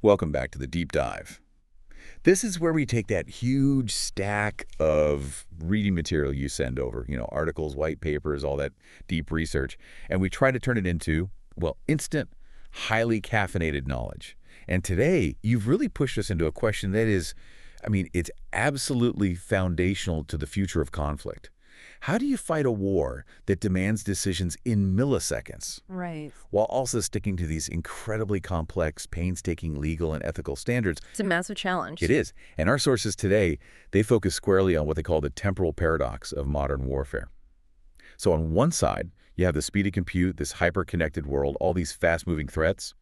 Welcome back to the deep dive. This is where we take that huge stack of reading material you send over, articles, white papers, all that deep research, and we try to turn it into, well, instant, highly caffeinated knowledge. And today, you've really pushed us into a question that is, it's absolutely foundational to the future of conflict. How do you fight a war that demands decisions in milliseconds, Right. while also sticking to these incredibly complex, painstaking legal and ethical standards? It's a massive challenge. It is. And our sources today, they focus squarely on what they call the temporal paradox of modern warfare. So on one side, you have the speed of compute, this hyper-connected world, all these fast-moving threats.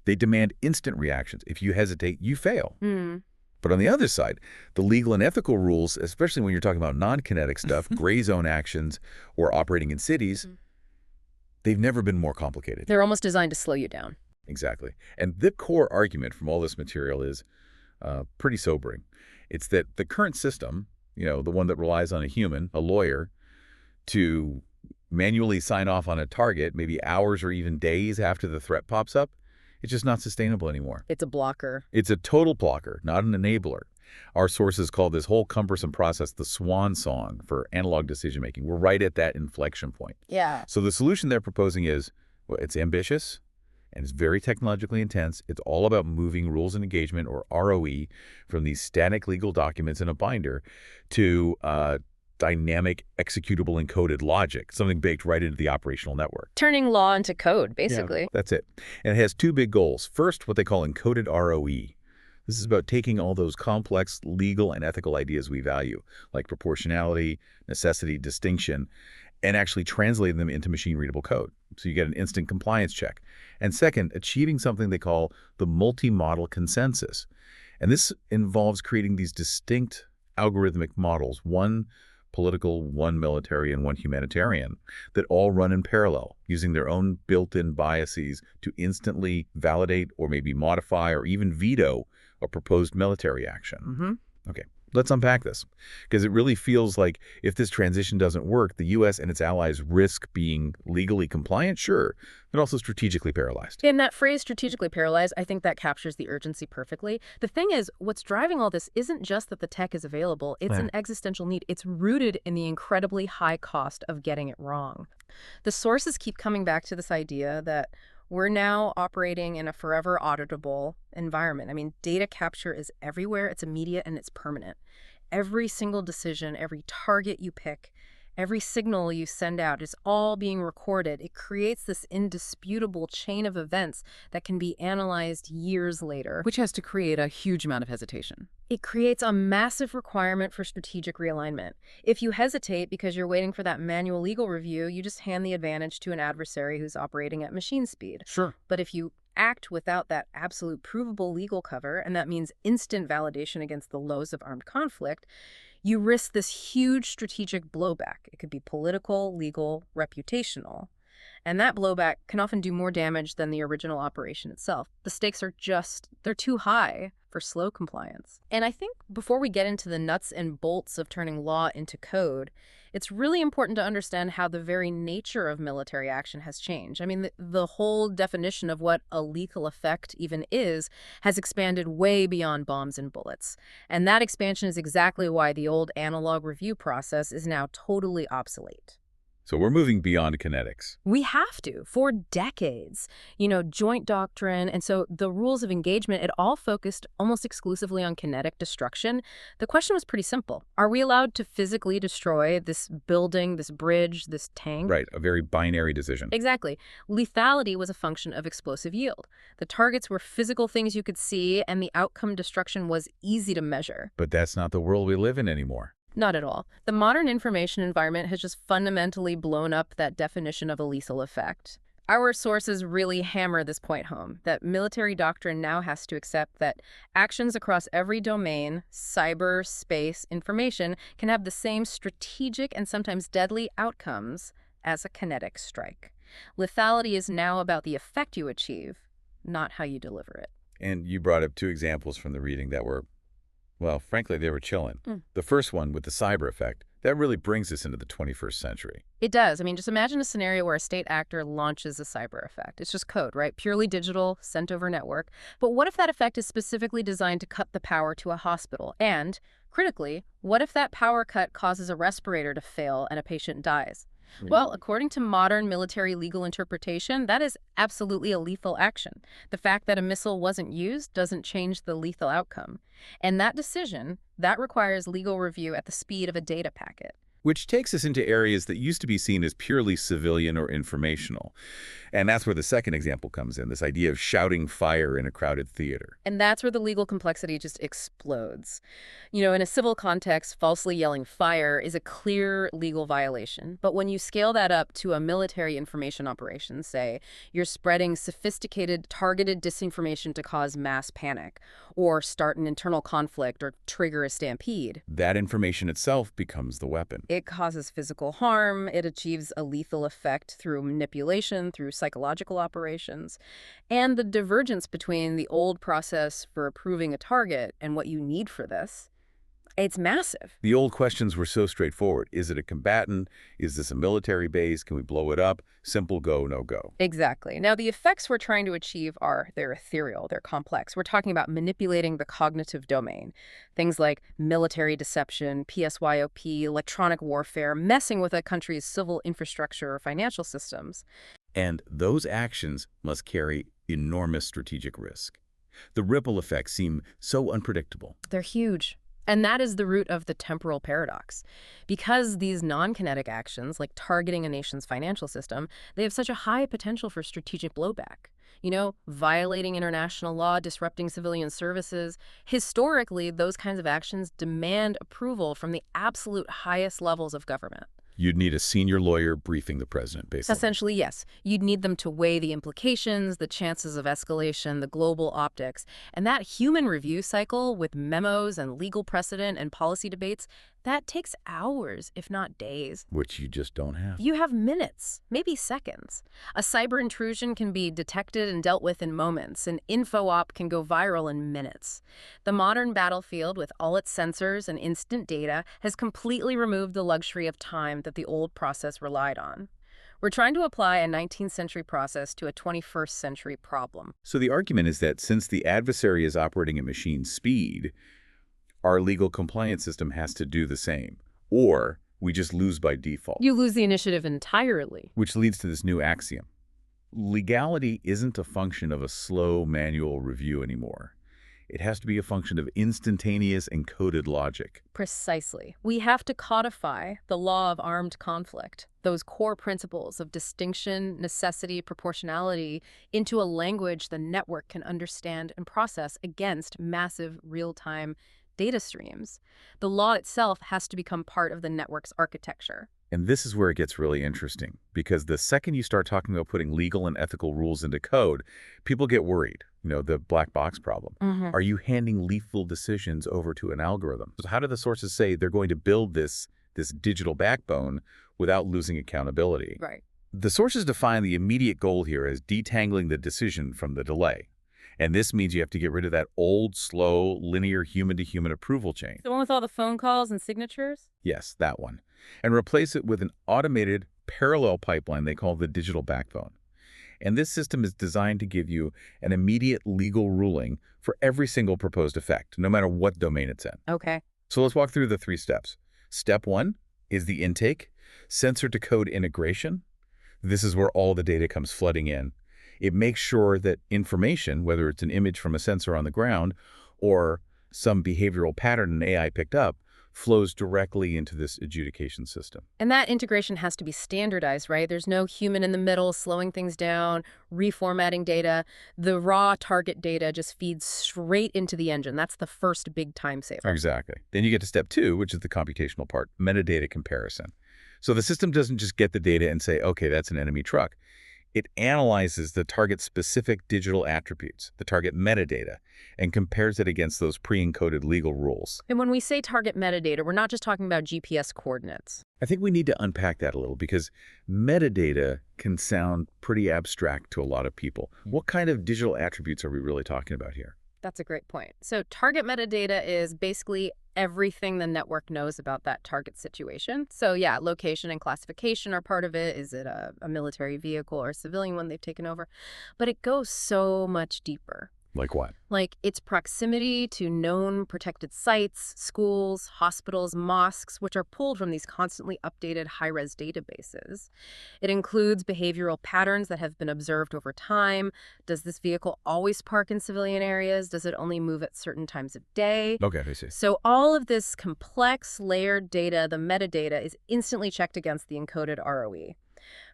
They demand instant reactions. If you hesitate, you fail. But on the other side, the legal and ethical rules, especially when you're talking about non-kinetic stuff, gray zone actions, or operating in cities, they've never been more complicated. They're almost designed to slow you down. Exactly. And the core argument from all this material is pretty sobering. It's that the current system, the one that relies on a human, a lawyer, to manually sign off on a target, maybe hours or even days after the threat pops up, it's just not sustainable anymore. It's a blocker. It's a total blocker, not an enabler. Our sources call this whole cumbersome process the swan song for analog decision-making. We're right at that inflection point. Yeah. So the solution they're proposing is, well, it's ambitious, and it's very technologically intense. It's all about moving rules and engagement, or ROE, from these static legal documents in a binder to dynamic, executable, encoded logic, something baked right into the operational network. Turning law into code, basically. Yeah, that's it. And it has two big goals. First, what they call encoded ROE. This is about taking all those complex legal and ethical ideas we value, like proportionality, necessity, distinction, and actually translating them into machine-readable code. So you get an instant compliance check. And second, achieving something they call the multi-model consensus. And this involves creating these distinct algorithmic models, one political, one military, and one humanitarian, that all run in parallel, using their own built-in biases to instantly validate or maybe modify or even veto a proposed military action. Okay, let's unpack this, because it really feels like if this transition doesn't work, the U.S. and its allies risk being legally compliant, sure, but also strategically paralyzed. In that phrase, strategically paralyzed, I think that captures the urgency perfectly. The thing is, what's driving all this isn't just that the tech is available. It's an existential need. It's rooted in the incredibly high cost of getting it wrong. The sources keep coming back to this idea that we're now operating in a forever auditable environment. Data capture is everywhere, it's immediate, and it's permanent. Every single decision, every target you pick, every signal you send out is all being recorded. It creates this indisputable chain of events that can be analyzed years later. Which has to create a huge amount of hesitation. It creates a massive requirement for strategic realignment. If you hesitate because you're waiting for that manual legal review, you just hand the advantage to an adversary who's operating at machine speed. Sure. But if you act without that absolute provable legal cover, and that means instant validation against the lows of armed conflict, you risk this huge strategic blowback. It could be political, legal, reputational. And that blowback can often do more damage than the original operation itself. The stakes are they're too high for slow compliance. And I think before we get into the nuts and bolts of turning law into code, it's really important to understand how the very nature of military action has changed. The whole definition of what a lethal effect even is has expanded way beyond bombs and bullets. And that expansion is exactly why the old analog review process is now totally obsolete. So we're moving beyond kinetics. We have to, for decades. Joint doctrine, and so the rules of engagement, it all focused almost exclusively on kinetic destruction. The question was pretty simple. Are we allowed to physically destroy this building, this bridge, this tank? Right, a very binary decision. Exactly. Lethality was a function of explosive yield. The targets were physical things you could see, and the outcome destruction was easy to measure. But that's not the world we live in anymore. Not at all. The modern information environment has just fundamentally blown up that definition of a lethal effect. Our sources really hammer this point home, that military doctrine now has to accept that actions across every domain, cyber, space, information, can have the same strategic and sometimes deadly outcomes as a kinetic strike. Lethality is now about the effect you achieve, not how you deliver it. And you brought up two examples from the reading that were, well, frankly, they were chilling. The first one with the cyber effect, That really brings us into the 21st century. It does. I mean, just imagine a scenario where a state actor launches a cyber effect. It's just code, right? Purely digital, sent over network. But what if that effect is specifically designed to cut the power to a hospital? And, critically, what if that power cut causes a respirator to fail and a patient dies? Well, according to modern military legal interpretation, that is absolutely a lethal action. The fact that a missile wasn't used doesn't change the lethal outcome. And that decision, that requires legal review at the speed of a data packet. Which takes us into areas that used to be seen as purely civilian or informational. And that's where the second example comes in, this idea of shouting fire in a crowded theater. And that's where the legal complexity just explodes. You know, in a civil context, falsely yelling fire is a clear legal violation. But when you scale that up to a military information operation, say, you're spreading sophisticated, targeted disinformation to cause mass panic, or start an internal conflict, or trigger a stampede. That information itself becomes the weapon. It causes physical harm, it achieves a lethal effect through manipulation, through psychological operations, and the divergence between the old process for approving a target and what you need for this, it's massive. The old questions were so straightforward. Is it a combatant? Is this a military base? Can we blow it up? Simple go, no go. Exactly. Now, the effects we're trying to achieve they're ethereal, they're complex. We're talking about manipulating the cognitive domain. Things like military deception, PSYOP, electronic warfare, messing with a country's civil infrastructure or financial systems. And those actions must carry enormous strategic risk. The ripple effects seem so unpredictable. They're huge. And that is the root of the temporal paradox. Because these non-kinetic actions, like targeting a nation's financial system, they have such a high potential for strategic blowback. You know, violating international law, disrupting civilian services. Historically, those kinds of actions demand approval from the absolute highest levels of government. You'd need a senior lawyer briefing the president, basically. Essentially, yes. You'd need them to weigh the implications, the chances of escalation, the global optics. And that human review cycle with memos and legal precedent and policy debates, that takes hours, if not days. Which you just don't have. You have minutes, maybe seconds. A cyber intrusion can be detected and dealt with in moments. An info op can go viral in minutes. The modern battlefield, with all its sensors and instant data, has completely removed the luxury of time that the old process relied on. We're trying to apply a 19th century process to a 21st century problem. So the argument is that since the adversary is operating at machine speed, our legal compliance system has to do the same, or we just lose by default. You lose the initiative entirely. Which leads to this new axiom. Legality isn't a function of a slow manual review anymore. It has to be a function of instantaneous encoded logic. Precisely. We have to codify the law of armed conflict, those core principles of distinction, necessity, proportionality, into a language the network can understand and process against massive real-time data streams. The law itself has to become part of the network's architecture. And this is where it gets really interesting, because the second you start talking about putting legal and ethical rules into code, people get worried. You know, the black box problem. Are you handing lethal decisions over to an algorithm? So how do the sources say they're going to build this digital backbone without losing accountability? Right. The sources define the immediate goal here as detangling the decision from the delay. And this means you have to get rid of that old, slow, linear human-to-human approval chain. The one with all the phone calls and signatures? Yes, that one. And replace it with an automated parallel pipeline they call the digital backbone. And this system is designed to give you an immediate legal ruling for every single proposed effect, no matter what domain it's in. Okay. So let's walk through the 3 steps. Step 1 is the intake, sensor-to-code integration. This is where all the data comes flooding in. It makes sure that information, whether it's an image from a sensor on the ground or some behavioral pattern an AI picked up, flows directly into this adjudication system. And that integration has to be standardized, right? There's no human in the middle slowing things down, reformatting data. The raw target data just feeds straight into the engine. That's the first big time saver. Exactly. Then you get to step 2, which is the computational part, metadata comparison. So the system doesn't just get the data and say, okay, that's an enemy truck. It analyzes the target's specific digital attributes, the target metadata, and compares it against those pre-encoded legal rules. And when we say target metadata, we're not just talking about GPS coordinates. I think we need to unpack that a little because metadata can sound pretty abstract to a lot of people. What kind of digital attributes are we really talking about here? That's a great point. So target metadata is basically everything the network knows about that target situation. So yeah, location and classification are part of it. Is it a military vehicle or a civilian one they've taken over? But it goes so much deeper. Like what? Like its proximity to known protected sites, schools, hospitals, mosques, which are pulled from these constantly updated high-res databases. It includes behavioral patterns that have been observed over time. Does this vehicle always park in civilian areas? Does it only move at certain times of day? Okay, I see. So all of this complex layered data, the metadata, is instantly checked against the encoded ROE.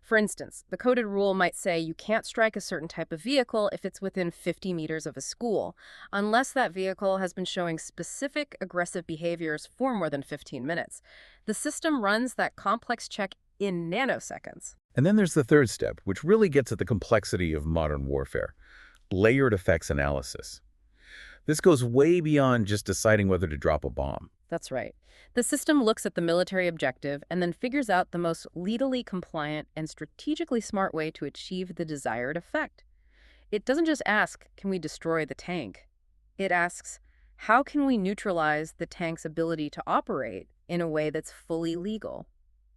For instance, the coded rule might say you can't strike a certain type of vehicle if it's within 50 meters of a school, unless that vehicle has been showing specific aggressive behaviors for more than 15 minutes. The system runs that complex check in nanoseconds. And then there's the third step, which really gets at the complexity of modern warfare: layered effects analysis. This goes way beyond just deciding whether to drop a bomb. That's right. The system looks at the military objective and then figures out the most legally compliant and strategically smart way to achieve the desired effect. It doesn't just ask, can we destroy the tank? It asks, how can we neutralize the tank's ability to operate in a way that's fully legal?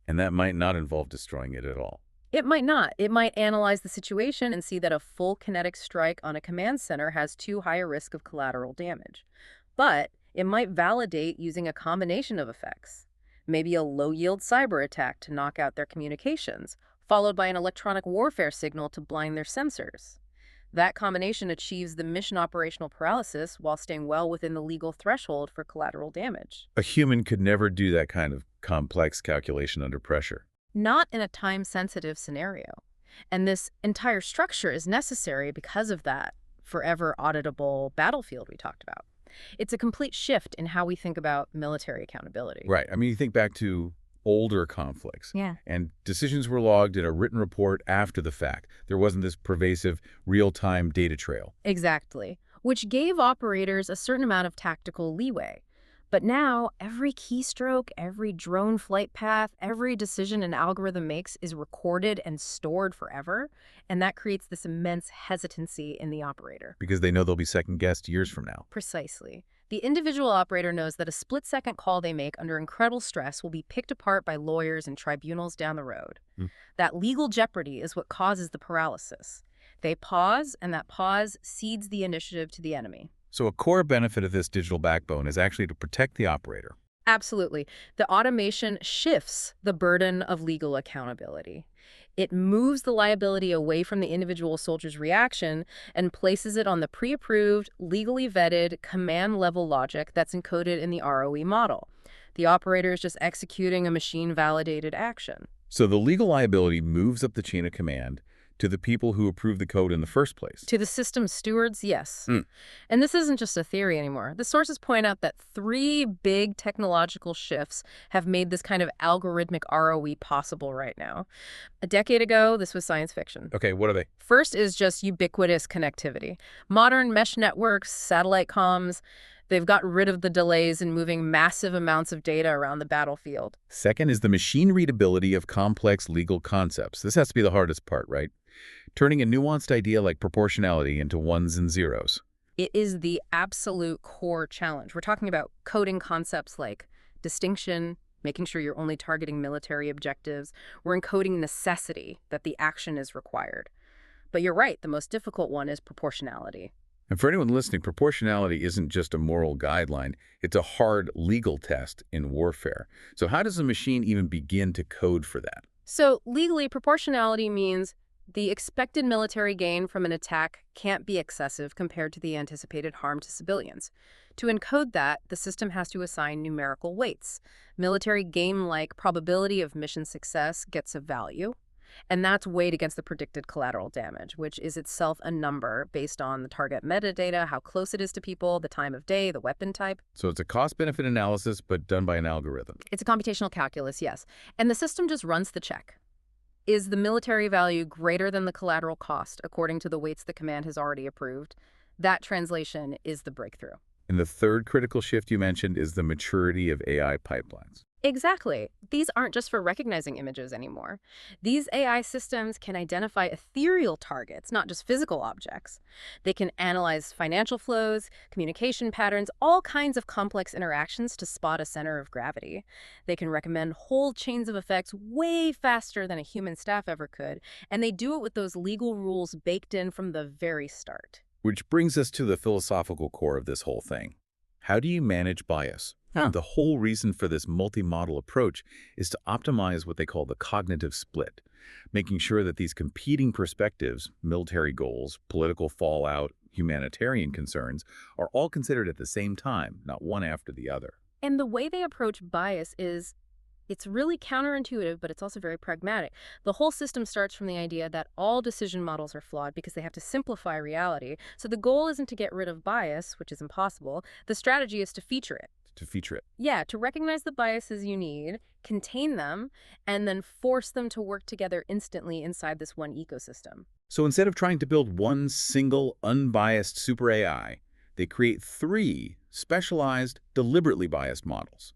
And that might not involve destroying it at all. It might not. It might analyze the situation and see that a full kinetic strike on a command center has too high a risk of collateral damage. But it might validate using a combination of effects. Maybe a low-yield cyber attack to knock out their communications, followed by an electronic warfare signal to blind their sensors. That combination achieves the mission operational paralysis while staying well within the legal threshold for collateral damage. A human could never do that kind of complex calculation under pressure. Not in a time-sensitive scenario. And this entire structure is necessary because of that forever auditable battlefield we talked about. It's a complete shift in how we think about military accountability. Right. I mean, you think back to older conflicts. Yeah. And decisions were logged in a written report after the fact. There wasn't this pervasive real-time data trail. Exactly. Which gave operators a certain amount of tactical leeway. But now, every keystroke, every drone flight path, every decision an algorithm makes is recorded and stored forever, and that creates this immense hesitancy in the operator. Because they know they'll be second-guessed years from now. Precisely. The individual operator knows that a split-second call they make under incredible stress will be picked apart by lawyers and tribunals down the road. That legal jeopardy is what causes the paralysis. They pause, and that pause cedes the initiative to the enemy. So a core benefit of this digital backbone is actually to protect the operator. Absolutely. The automation shifts the burden of legal accountability. It moves the liability away from the individual soldier's reaction and places it on the pre-approved, legally vetted, command-level logic that's encoded in the ROE model. The operator is just executing a machine-validated action. So the legal liability moves up the chain of command to the people who approved the code in the first place. To the system stewards, yes. And this isn't just a theory anymore. The sources point out that 3 big technological shifts have made this kind of algorithmic ROE possible right now. A decade ago, this was science fiction. Okay, what are they? First is just ubiquitous connectivity. Modern mesh networks, satellite comms, they've gotten rid of the delays in moving massive amounts of data around the battlefield. Second is the machine readability of complex legal concepts. This has to be the hardest part, right? Turning a nuanced idea like proportionality into ones and zeros. It is the absolute core challenge. We're talking about coding concepts like distinction, making sure you're only targeting military objectives. We're encoding necessity, that the action is required. But you're right, the most difficult one is proportionality. And for anyone listening, proportionality isn't just a moral guideline. It's a hard legal test in warfare. So how does a machine even begin to code for that? So legally, proportionality means the expected military gain from an attack can't be excessive compared to the anticipated harm to civilians. To encode that, the system has to assign numerical weights. Military gain-like probability of mission success gets a value, and that's weighed against the predicted collateral damage, which is itself a number based on the target metadata, how close it is to people, the time of day, the weapon type. So it's a cost-benefit analysis, but done by an algorithm. It's a computational calculus, yes. And the system just runs the check. Is the military value greater than the collateral cost according to the weights the command has already approved? That translation is the breakthrough. And the third critical shift you mentioned is the maturity of AI pipelines. Exactly. These aren't just for recognizing images anymore. These AI systems can identify ethereal targets, not just physical objects. They can analyze financial flows, communication patterns, all kinds of complex interactions to spot a center of gravity. They can recommend whole chains of effects way faster than a human staff ever could, and they do it with those legal rules baked in from the very start. Which brings us to the philosophical core of this whole thing. How do you manage bias? Huh. The whole reason for this multi-model approach is to optimize what they call the cognitive split, making sure that these competing perspectives, military goals, political fallout, humanitarian concerns, are all considered at the same time, not one after the other. And the way they approach bias is it's really counterintuitive, but it's also very pragmatic. The whole system starts from the idea that all decision models are flawed because they have to simplify reality. So the goal isn't to get rid of bias, which is impossible. The strategy is to feature it. To feature it. Yeah, to recognize the biases you need, contain them, and then force them to work together instantly inside this one ecosystem. So instead of trying to build one single, unbiased super AI, they create three specialized, deliberately biased models.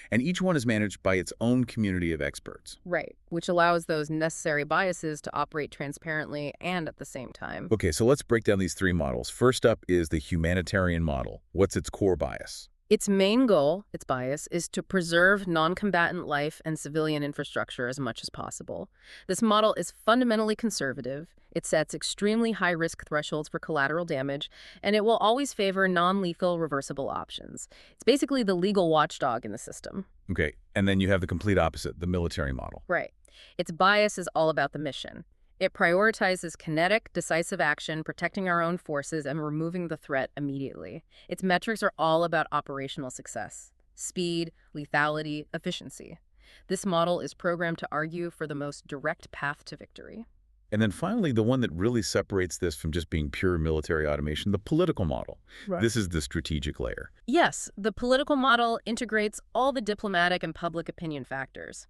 And each one is managed by its own community of experts. Right, which allows those necessary biases to operate transparently and at the same time. Okay, so let's break down these three models. First up is the humanitarian model. What's its core bias? Its main goal, its bias, is to preserve non-combatant life and civilian infrastructure as much as possible. This model is fundamentally conservative. It sets extremely high-risk thresholds for collateral damage, and it will always favor non-lethal reversible options. It's basically the legal watchdog in the system. Okay, and then you have the complete opposite, the military model. Right. Its bias is all about the mission. It prioritizes kinetic, decisive action, protecting our own forces and removing the threat immediately. Its metrics are all about operational success: speed, lethality, efficiency. This model is programmed to argue for the most direct path to victory. And then finally, the one that really separates this from just being pure military automation, the political model. Right. This is the strategic layer. Yes, the political model integrates all the diplomatic and public opinion factors.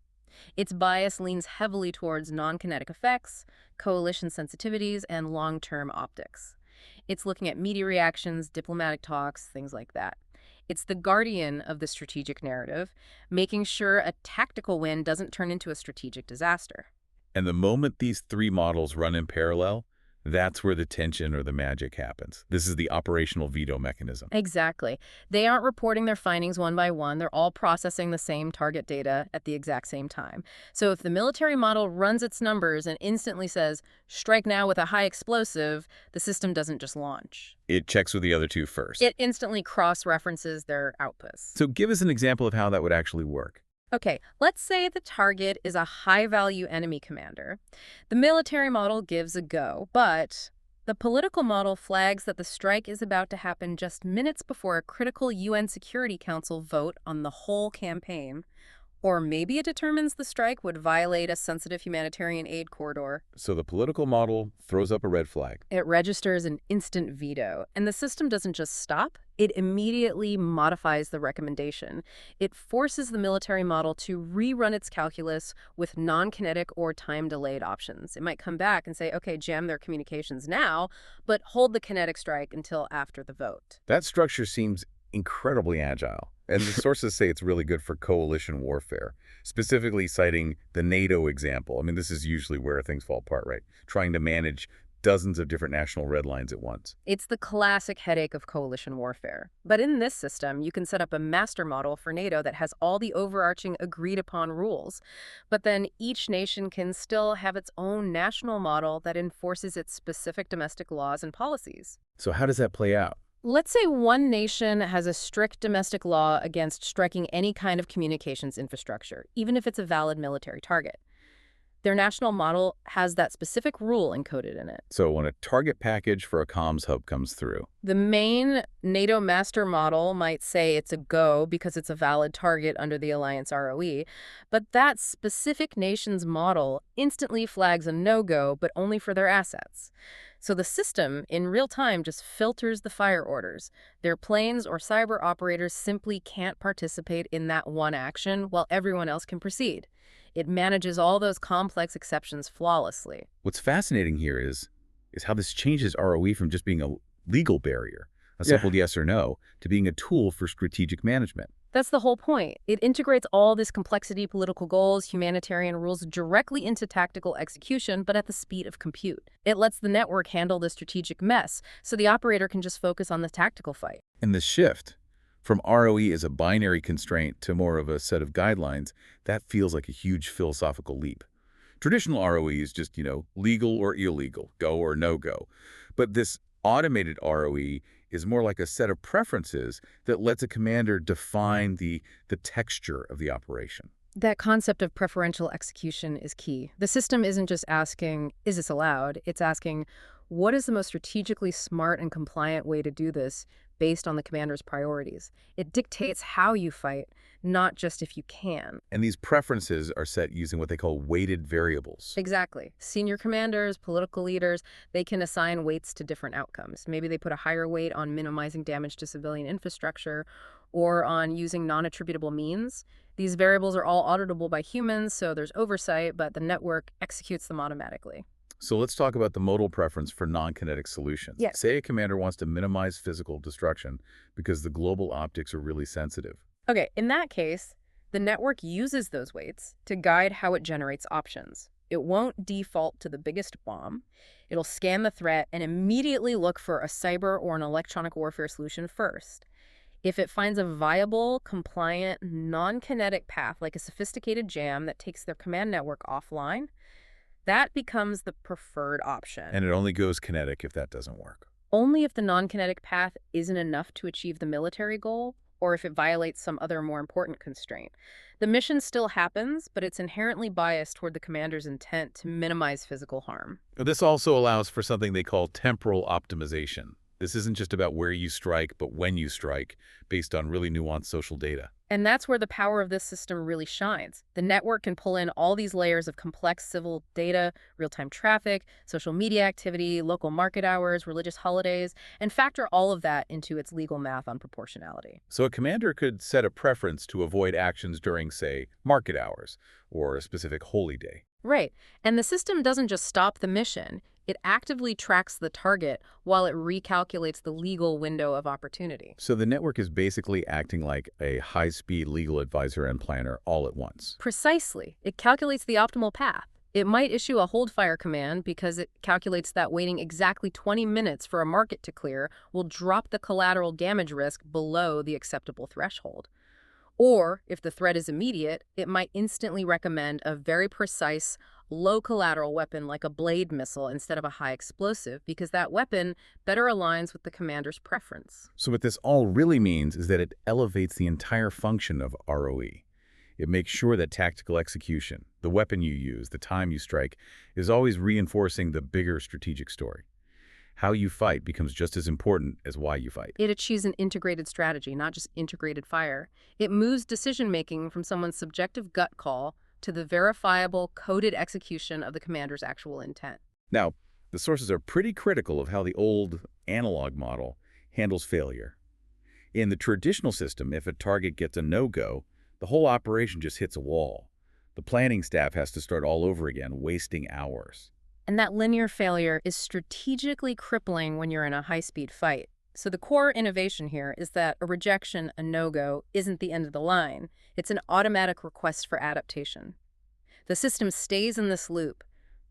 Its bias leans heavily towards non-kinetic effects, coalition sensitivities, and long-term optics. It's looking at media reactions, diplomatic talks, things like that. It's the guardian of the strategic narrative, making sure a tactical win doesn't turn into a strategic disaster. And the moment these three models run in parallel, that's where the tension or the magic happens. This is the operational veto mechanism. Exactly. They aren't reporting their findings one by one. They're all processing the same target data at the exact same time. So if the military model runs its numbers and instantly says, strike now with a high explosive, the system doesn't just launch. It checks with the other two first. It instantly cross-references their outputs. So give us an example of how that would actually work. Okay, let's say the target is a high-value enemy commander. The military model gives a go, but the political model flags that the strike is about to happen just minutes before a critical UN Security Council vote on the whole campaign. Or maybe it determines the strike would violate a sensitive humanitarian aid corridor. So the political model throws up a red flag. It registers an instant veto, and the system doesn't just stop, it immediately modifies the recommendation. It forces the military model to rerun its calculus with non-kinetic or time-delayed options. It might come back and say, okay, jam their communications now, but hold the kinetic strike until after the vote. That structure seems incredibly agile. And the sources say it's really good for coalition warfare, specifically citing the NATO example. I mean, this is usually where things fall apart, right? Trying to manage dozens of different national red lines at once. It's the classic headache of coalition warfare. But in this system, you can set up a master model for NATO that has all the overarching agreed-upon rules. But then each nation can still have its own national model that enforces its specific domestic laws and policies. So how does that play out? Let's say one nation has a strict domestic law against striking any kind of communications infrastructure, even if it's a valid military target. Their national model has that specific rule encoded in it. So when a target package for a comms hub comes through, The main NATO master model might say it's a go because it's a valid target under the alliance ROE, but that specific nation's model instantly flags a no-go, but only for their assets. So the system, in real time, just filters the fire orders. Their planes or cyber operators simply can't participate in that one action while everyone else can proceed. It manages all those complex exceptions flawlessly. what's fascinating here is how this changes ROE from just being a legal barrier, a Yeah. simple yes or no, to being a tool for strategic management. That's the whole point. It integrates all this complexity, political goals, humanitarian rules directly into tactical execution, but at the speed of compute. It lets the network handle the strategic mess, so the operator can just focus on the tactical fight. And the shift from ROE as a binary constraint to more of a set of guidelines, that feels like a huge philosophical leap. Traditional ROE is just, legal or illegal, go or no go. But this automated ROE is more like a set of preferences that lets a commander define the texture of the operation. That concept of preferential execution is key. The system isn't just asking, is this allowed? It's asking, what is the most strategically smart and compliant way to do this based on the commander's priorities? It dictates how you fight, not just if you can. And these preferences are set using what they call weighted variables. Exactly. Senior commanders, political leaders, they can assign weights to different outcomes. Maybe they put a higher weight on minimizing damage to civilian infrastructure or on using non-attributable means. These variables are all auditable by humans, so there's oversight, but the network executes them automatically. So let's talk about the modal preference for non-kinetic solutions. Yes. Say a commander wants to minimize physical destruction because the global optics are really sensitive. Okay, in that case, the network uses those weights to guide how it generates options. It won't default to the biggest bomb. It'll scan the threat and immediately look for a cyber or an electronic warfare solution first. If it finds a viable, compliant, non-kinetic path, like a sophisticated jam that takes their command network offline, that becomes the preferred option. And it only goes kinetic if that doesn't work. Only if the non-kinetic path isn't enough to achieve the military goal, or if it violates some other more important constraint. The mission still happens, but it's inherently biased toward the commander's intent to minimize physical harm. This also allows for something they call temporal optimization. This isn't just about where you strike, but when you strike, based on really nuanced social data. And that's where the power of this system really shines. The network can pull in all these layers of complex civil data, real-time traffic, social media activity, local market hours, religious holidays, and factor all of that into its legal math on proportionality. So a commander could set a preference to avoid actions during, say, market hours or a specific holy day. Right. And the system doesn't just stop the mission. It actively tracks the target while it recalculates the legal window of opportunity. So the network is basically acting like a high-speed legal advisor and planner all at once. Precisely. It calculates the optimal path. It might issue a hold fire command because it calculates that waiting exactly 20 minutes for a market to clear will drop the collateral damage risk below the acceptable threshold. Or, if the threat is immediate, it might instantly recommend a very precise, low-collateral weapon like a blade missile instead of a high explosive, because that weapon better aligns with the commander's preference. So what this all really means is that it elevates the entire function of ROE. It makes sure that tactical execution, the weapon you use, the time you strike, is always reinforcing the bigger strategic story. How you fight becomes just as important as why you fight. It achieves an integrated strategy, not just integrated fire. It moves decision-making from someone's subjective gut call to the verifiable, coded execution of the commander's actual intent. Now, the sources are pretty critical of how the old analog model handles failure. In the traditional system, if a target gets a no-go, the whole operation just hits a wall. The planning staff has to start all over again, wasting hours. And that linear failure is strategically crippling when you're in a high-speed fight. So the core innovation here is that a rejection, a no-go, isn't the end of the line. It's an automatic request for adaptation. The system stays in this loop,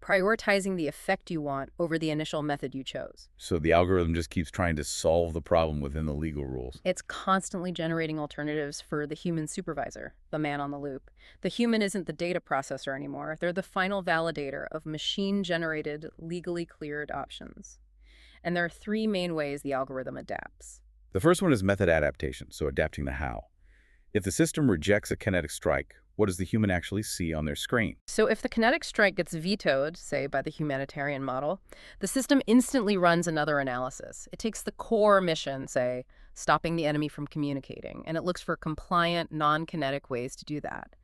prioritizing the effect you want over the initial method you chose. So the algorithm just keeps trying to solve the problem within the legal rules. It's constantly generating alternatives for the human supervisor, the man on the loop. The human isn't the data processor anymore. They're the final validator of machine-generated, legally cleared options. And there are three main ways the algorithm adapts. The first one is method adaptation, so adapting the how. If the system rejects a kinetic strike, what does the human actually see on their screen? So if the kinetic strike gets vetoed, say by the humanitarian model, the system instantly runs another analysis. It takes the core mission, say, stopping the enemy from communicating, and it looks for compliant, non-kinetic ways to do that.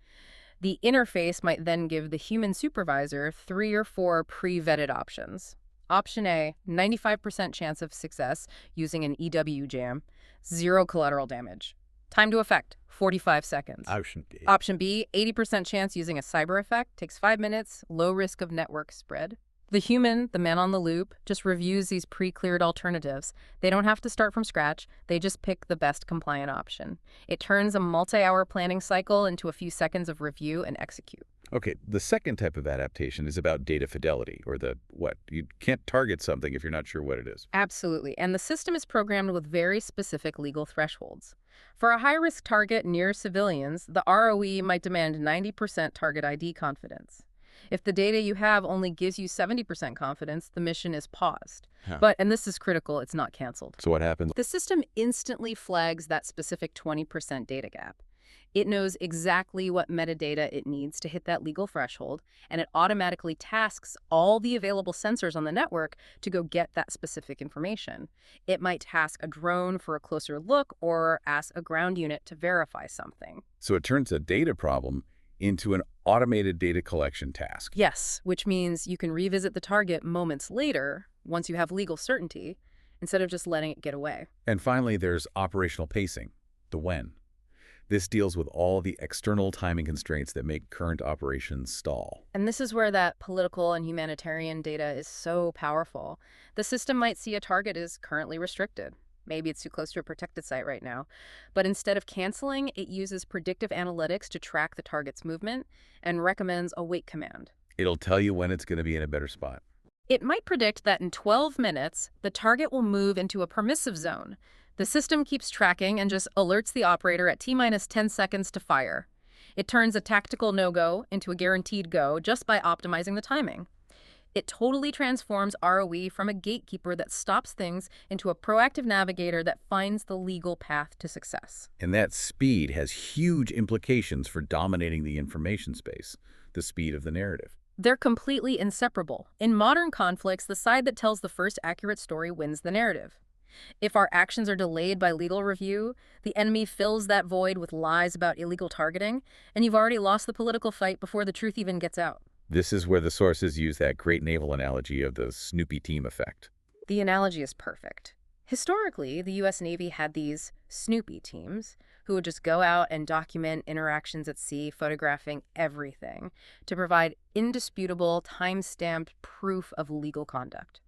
The interface might then give the human supervisor 3 or 4 pre-vetted options. Option A, 95% chance of success using an EW jam, 0 collateral damage. Time to effect, 45 seconds. Option B, 80% chance using a cyber effect, takes 5 minutes, low risk of network spread. The human, the man on the loop, just reviews these pre-cleared alternatives. They don't have to start from scratch. They just pick the best compliant option. It turns a multi-hour planning cycle into a few seconds of review and execute. Okay, the second type of adaptation is about data fidelity, or the what? You can't target something if you're not sure what it is. Absolutely. And the system is programmed with very specific legal thresholds. For a high-risk target near civilians, the ROE might demand 90% target ID confidence. If the data you have only gives you 70% confidence, the mission is paused. Huh. But, and this is critical, it's not canceled. So what happens? The system instantly flags that specific 20% data gap. It knows exactly what metadata it needs to hit that legal threshold, and it automatically tasks all the available sensors on the network to go get that specific information. It might task a drone for a closer look or ask a ground unit to verify something. So it turns a data problem into an automated data collection task. Yes, which means you can revisit the target moments later, once you have legal certainty, instead of just letting it get away. And finally, there's operational pacing, the when. This deals with all the external timing constraints that make current operations stall. And this is where that political and humanitarian data is so powerful. The system might see a target is currently restricted. Maybe it's too close to a protected site right now. But instead of canceling, it uses predictive analytics to track the target's movement and recommends a wait command. It'll tell you when it's going to be in a better spot. It might predict that in 12 minutes, the target will move into a permissive zone. The system keeps tracking and just alerts the operator at T-minus 10 seconds to fire. It turns a tactical no-go into a guaranteed go just by optimizing the timing. It totally transforms ROE from a gatekeeper that stops things into a proactive navigator that finds the legal path to success. And that speed has huge implications for dominating the information space, the speed of the narrative. They're completely inseparable. In modern conflicts, the side that tells the first accurate story wins the narrative. If our actions are delayed by legal review, the enemy fills that void with lies about illegal targeting, and you've already lost the political fight before the truth even gets out. This is where the sources use that great naval analogy of the Snoopy team effect. The analogy is perfect. Historically, the U.S. Navy had these Snoopy teams who would just go out and document interactions at sea, photographing everything to provide indisputable, time-stamped proof of legal conduct.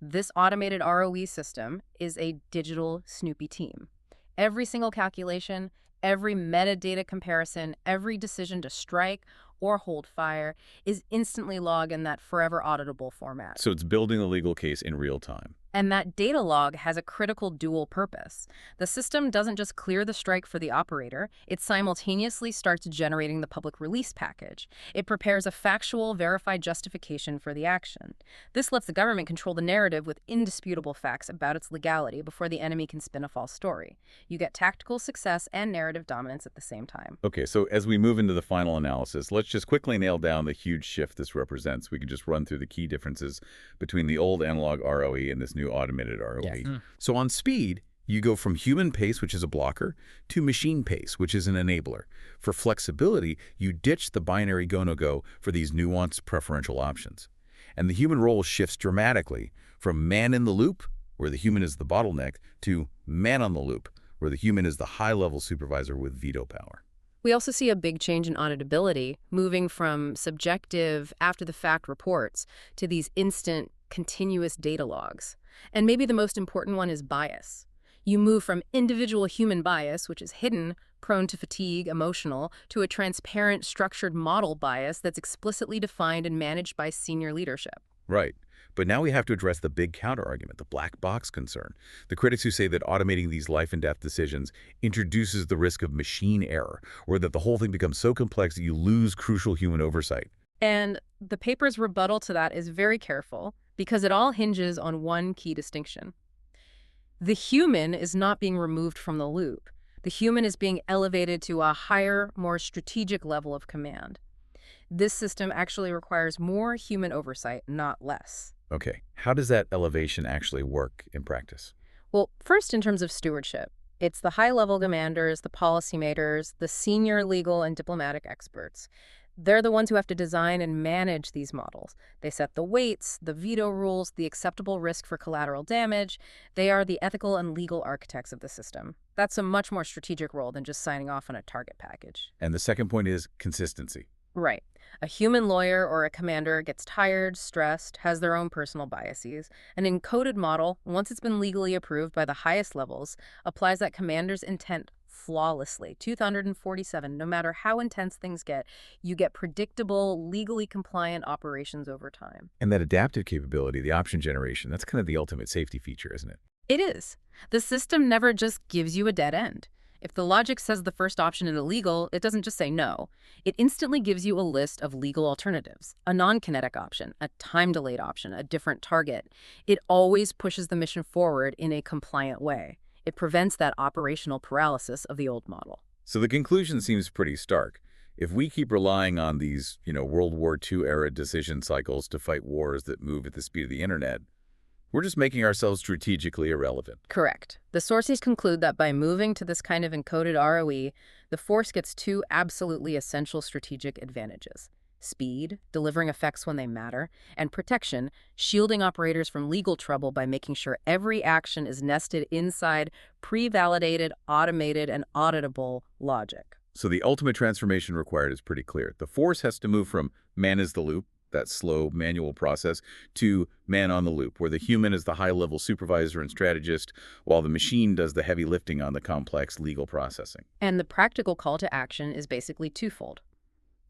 This automated ROE system is a digital Snoopy team. Every single calculation, every metadata comparison, every decision to strike or hold fire is instantly logged in that forever auditable format. So it's building the legal case in real time. And that data log has a critical dual purpose. The system doesn't just clear the strike for the operator, it simultaneously starts generating the public release package. It prepares a factual, verified justification for the action. This lets the government control the narrative with indisputable facts about its legality before the enemy can spin a false story. You get tactical success and narrative dominance at the same time. Okay, so as we move into the final analysis, let's just quickly nail down the huge shift this represents. We can just run through the key differences between the old analog ROE and this new automated ROE. Yes. So on speed, you go from human pace, which is a blocker, to machine pace, which is an enabler. For flexibility, you ditch the binary go-no-go for these nuanced preferential options. And the human role shifts dramatically from man in the loop, where the human is the bottleneck, to man on the loop, where the human is the high-level supervisor with veto power. We also see a big change in auditability, moving from subjective, after-the-fact reports to these instant, continuous data logs. And maybe the most important one is bias. You move from individual human bias, which is hidden, prone to fatigue, emotional, to a transparent, structured model bias that's explicitly defined and managed by senior leadership. Right. But now we have to address the big counterargument, the black box concern. The critics who say that automating these life and death decisions introduces the risk of machine error, or that the whole thing becomes so complex that you lose crucial human oversight. And the paper's rebuttal to that is very careful, because it all hinges on one key distinction. The human is not being removed from the loop. The human is being elevated to a higher, more strategic level of command. This system actually requires more human oversight, not less. Okay, how does that elevation actually work in practice? Well, first in terms of stewardship, it's the high-level commanders, the policymakers, the senior legal and diplomatic experts. They're the ones who have to design and manage these models. They set the weights, the veto rules, the acceptable risk for collateral damage. They are the ethical and legal architects of the system. That's a much more strategic role than just signing off on a target package. And the second point is consistency. Right. A human lawyer or a commander gets tired, stressed, has their own personal biases. An encoded model, once it's been legally approved by the highest levels, applies that commander's intent flawlessly. 247, no matter how intense things get, you get predictable, legally compliant operations over time. And that adaptive capability, the option generation, that's kind of the ultimate safety feature, isn't it? It is. The system never just gives you a dead end. If the logic says the first option is illegal, it doesn't just say no. It instantly gives you a list of legal alternatives, a non-kinetic option, a time-delayed option, a different target. It always pushes the mission forward in a compliant way. It prevents that operational paralysis of the old model. So the conclusion seems pretty stark. If we keep relying on these, World War II era decision cycles to fight wars that move at the speed of the internet, we're just making ourselves strategically irrelevant. Correct. The sources conclude that by moving to this kind of encoded ROE, the force gets two absolutely essential strategic advantages: speed, delivering effects when they matter, and protection, shielding operators from legal trouble by making sure every action is nested inside pre-validated, automated, and auditable logic. So the ultimate transformation required is pretty clear. The force has to move from man is the loop, that slow manual process, to man on the loop, where the human is the high-level supervisor and strategist, while the machine does the heavy lifting on the complex legal processing. And the practical call to action is basically twofold.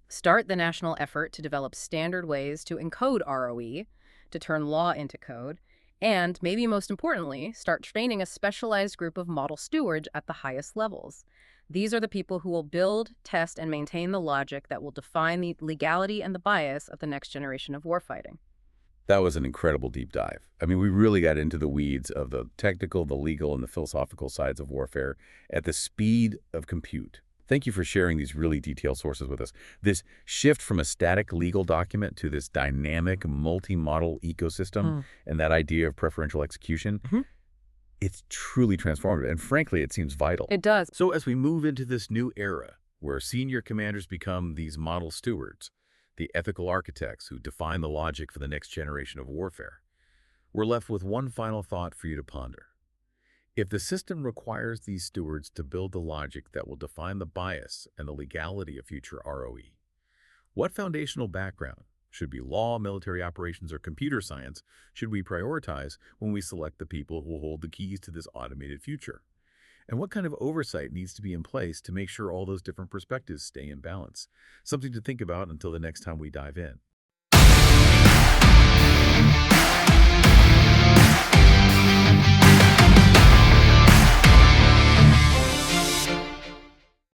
Start the national effort to develop standard ways to encode ROE, to turn law into code, and, maybe most importantly, start training a specialized group of model stewards at the highest levels. These are the people who will build, test, and maintain the logic that will define the legality and the bias of the next generation of warfighting. That was an incredible deep dive. I mean, we really got into the weeds of the technical, the legal, and the philosophical sides of warfare at the speed of compute. Thank you for sharing these really detailed sources with us. This shift from a static legal document to this dynamic, multi-model ecosystem and that idea of preferential execution, it's truly transformative. And frankly, it seems vital. It does. So as we move into this new era, where senior commanders become these model stewards, the ethical architects who define the logic for the next generation of warfare, we're left with one final thought for you to ponder. If the system requires these stewards to build the logic that will define the bias and the legality of future ROE, what foundational background, should be law, military operations, or computer science, should we prioritize when we select the people who will hold the keys to this automated future? And what kind of oversight needs to be in place to make sure all those different perspectives stay in balance? Something to think about until the next time we dive in.